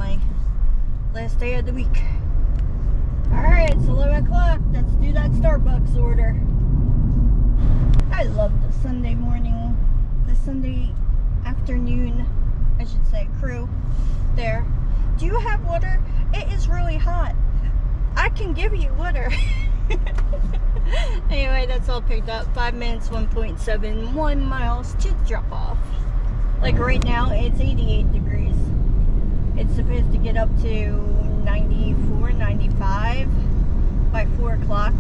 my last day of the week. Alright, it's 11 o'clock. Let's do that Starbucks order. I love the Sunday morning, the Sunday afternoon, I should say, crew there. Do you have water? It is really hot. I can give you water. Anyway, that's all picked up. 5 minutes, 1.71 miles to drop off. Like right now, it's 88 degrees. It's supposed to get up to 94, 95 by 4 o'clock.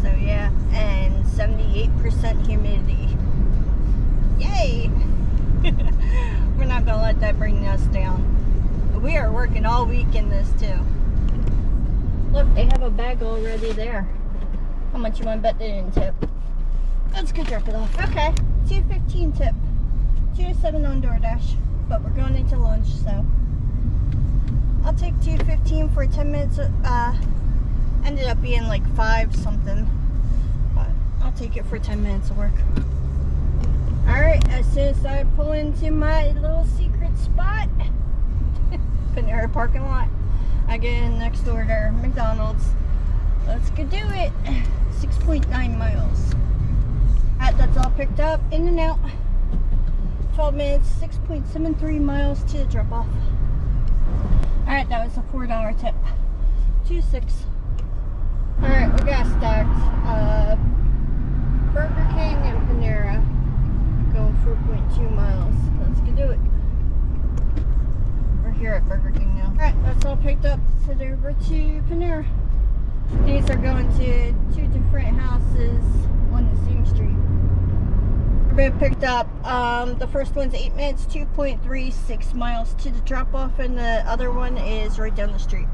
So yeah, and 78% humidity. Yay! We're not gonna let that bring us down. We are working all week in this too. Look, they have a bag already there. How much you want to bet they didn't tip? Let's go drop it off. Okay, $2.15 tip. $2.07 on DoorDash. But we're going into lunch, so I'll take $2.15 for 10 minutes. Ended up being like 5 something. But I'll take it for 10 minutes of work. Alright, as soon as I pull into my little secret spot, Panera parking lot, I get in next door to McDonald's. Let's go do it. 6.9 miles. Alright, that's all picked up. In and out. 12 minutes, 6.73 miles to the drop off. Alright, that was a $4 tip. 2.6. Alright, we got stacked. Burger King and Panera. Going 4.2 miles. Let's go do it. We're here at Burger King now. Alright, that's all picked up. So they're over to Panera. These are going to 2 different houses on the same street. We're picked up. The first one's 8 minutes, 2.36 miles to the drop off, and the other one is right down the street.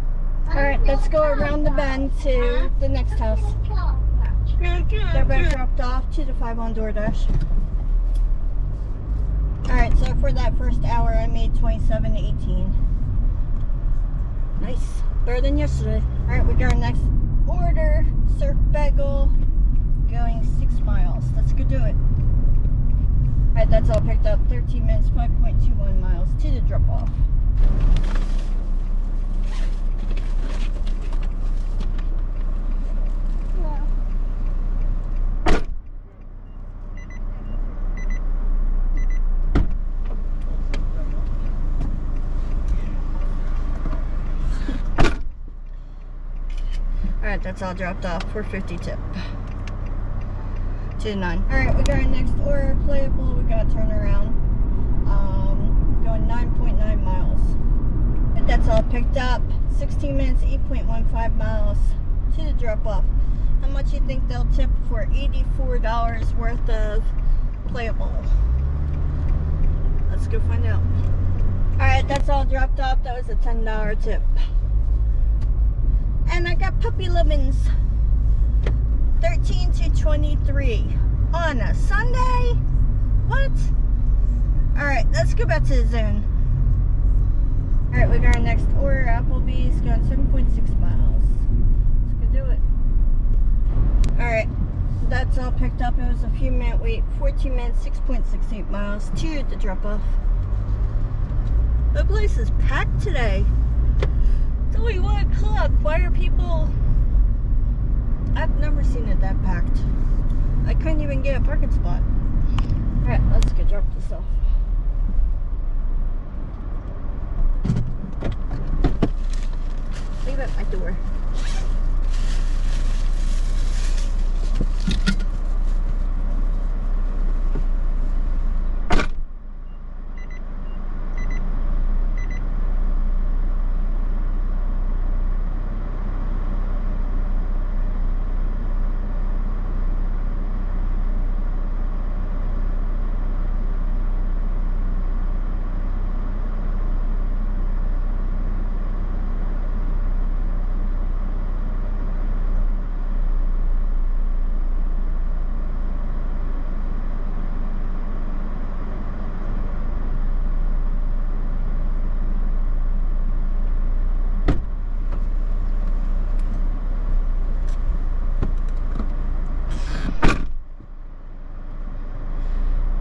Alright, let's go around the bend to the next house. They're both dropped off to the 5 on DoorDash. Alright, so for that first hour I made $27.18. Nice. Better than yesterday. Alright, we got our next order. Surf bagel. Going 6 miles. Let's go do it. Alright, that's all picked up. 13 minutes, 5.21 miles to the drop off. Alright, that's all dropped off. $4.50 tip. 2.9. Alright, we got our next order playable. We got to turn around. Going 9.9 miles. And that's all picked up. 16 minutes, 8.15 miles to the drop off. How much you think they'll tip for $84 worth of playable? Let's go find out. Alright, that's all dropped off. That was a $10 tip. And I got puppy lemons. 13 to 23 on a Sunday? What? Alright, let's go back to the zone. Alright, we got our next order. Applebee's going 7.6 miles. Let's go do it. Alright, that's all picked up. It was a few minute wait. 14 minutes, 6.68 miles to the drop off. The place is packed today. It's only 1 o'clock. Why are people... I've never seen it that packed. I couldn't even get a parking spot. Alright, let's go drop this off. Leave it at my door.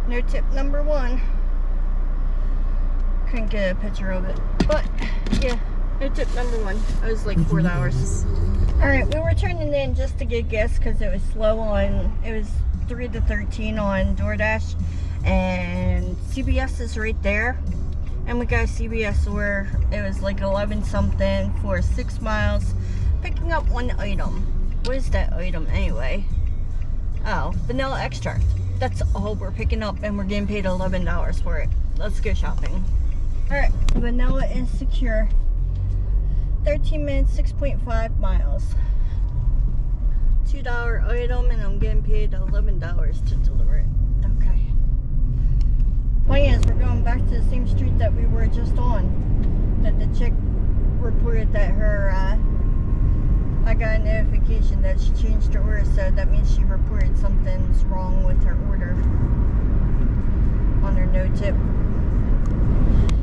No tip number 1. Couldn't get a picture of it. But, yeah. No tip number one. It was like $4. Alright, we were turning in just to get gas because it was slow on, it was 3 to 13 on DoorDash. And CBS is right there. And we got a CBS where it was like 11 something for 6 miles. Picking up one item. What is that item anyway? Oh, vanilla extract. That's all we're picking up and we're getting paid $11 for it. Let's go shopping. Alright, vanilla is secure. 13 minutes, 6.5 miles. $2 item and I'm getting paid $11 to deliver it. Okay. Well, yes, we're going back to the same street that we were just on. That the chick reported that her, I got a notification that she changed her order, so that means she reported something's wrong with her order on her no tip.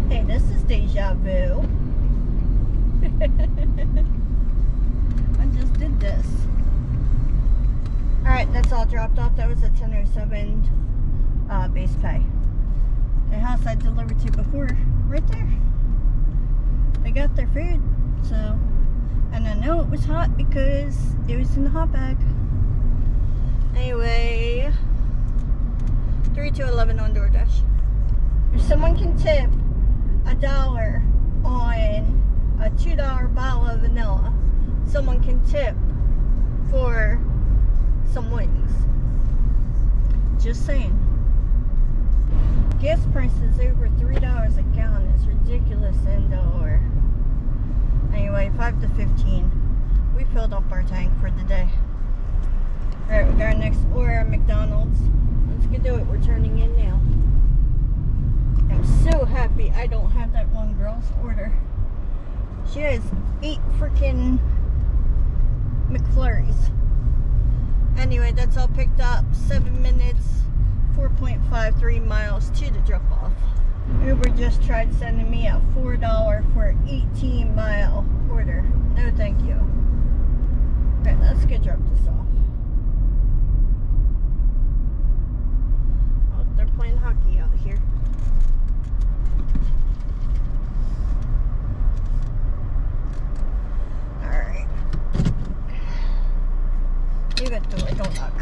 Hey, this is deja vu. I just did this. Alright, that's all dropped off. That was a 10:07 base pay. The house I delivered to before, right there. They got their food, so, and I know it was hot because it was in the hot bag. Anyway, 3 to 11 on DoorDash. If someone can tip $1 on a $2 bottle of vanilla, someone can tip for some wings. Just saying. Gas prices over $3 a gallon is ridiculous in Delaware. Anyway, 5 to 15. We filled up our tank for the day. Alright, we got our next order at McDonald's. Let's get to it. We're turning in now. I'm so happy I don't have that one girl's order. She has 8 freaking McFlurries. Anyway, that's all picked up. 7 minutes, 4.53 miles to the drop off. Uber just tried sending me a $4 for an 18-mile order. No thank you. Alright, let's go drop this off. Oh, they're playing hockey out here. Alright. Leave it door, don't knock.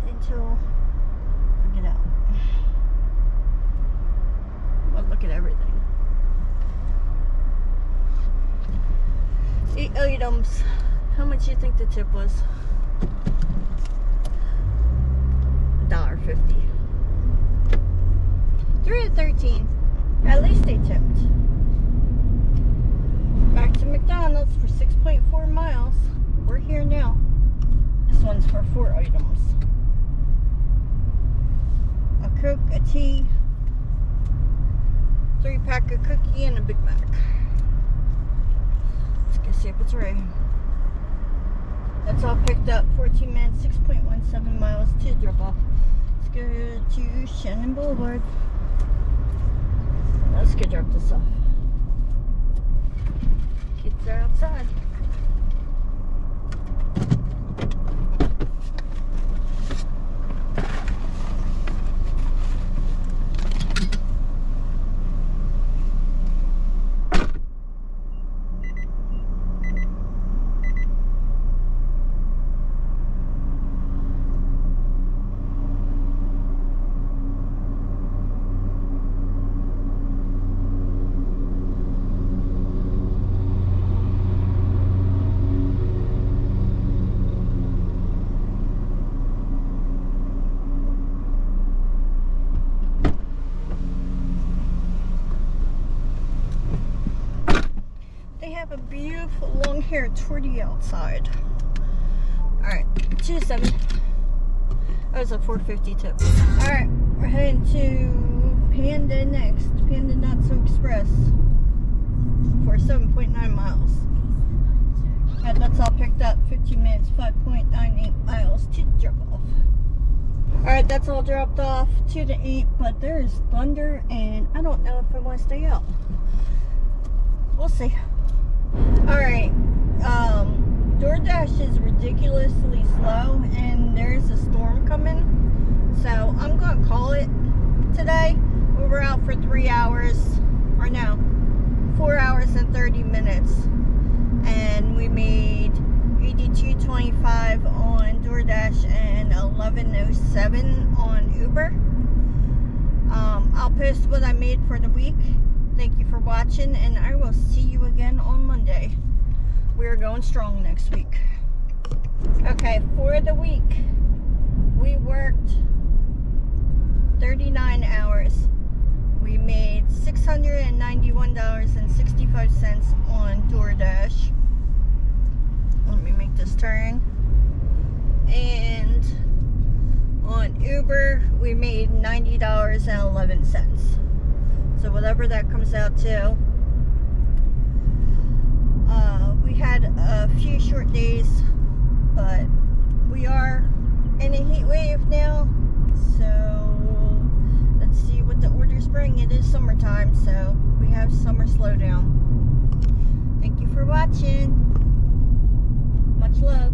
Until I get out. But look at everything. 8 items. How much do you think the tip was? $1.50. 3 to 13. At least they tipped. Back to McDonald's for 6.4 miles. We're here now. This one's for 4 items. A Coke, a tea, 3-pack of cookie, and a Big Mac. Let's go see if it's right. That's all picked up. 14 minutes, 6.17 miles to drop off. Let's go to Shannon Boulevard. Let's go drop this off. Kids are outside. have a beautiful long-haired tortie outside. Alright, 2-7. That was a 450 tip. Alright, we're heading to Panda next. Panda Not So Express for 7.9 miles. And that's all picked up. 15 minutes, 5.98 miles to drop off. Alright, that's all dropped off to the 8, but there's thunder and I don't know if I want to stay out. We'll see. Alright, DoorDash is ridiculously slow and there's a storm coming. So I'm going to call it today. We were out for 3 hours, or no, 4 hours and 30 minutes. And we made $82.25 on DoorDash and $11.07 on Uber. I'll post what I made for the week. Thank you for watching, and I will see you again on Monday. We're going strong next week. Okay, for the week, we worked 39 hours. We made $691.65 on DoorDash. Let me make this turn. And on Uber, we made $90.11. So whatever that comes out to. We had a few short days, but we are in a heat wave now. So let's see what the orders bring. It is summertime, so we have summer slowdown. Thank you for watching. Much love.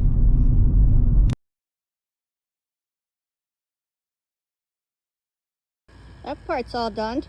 That part's all done.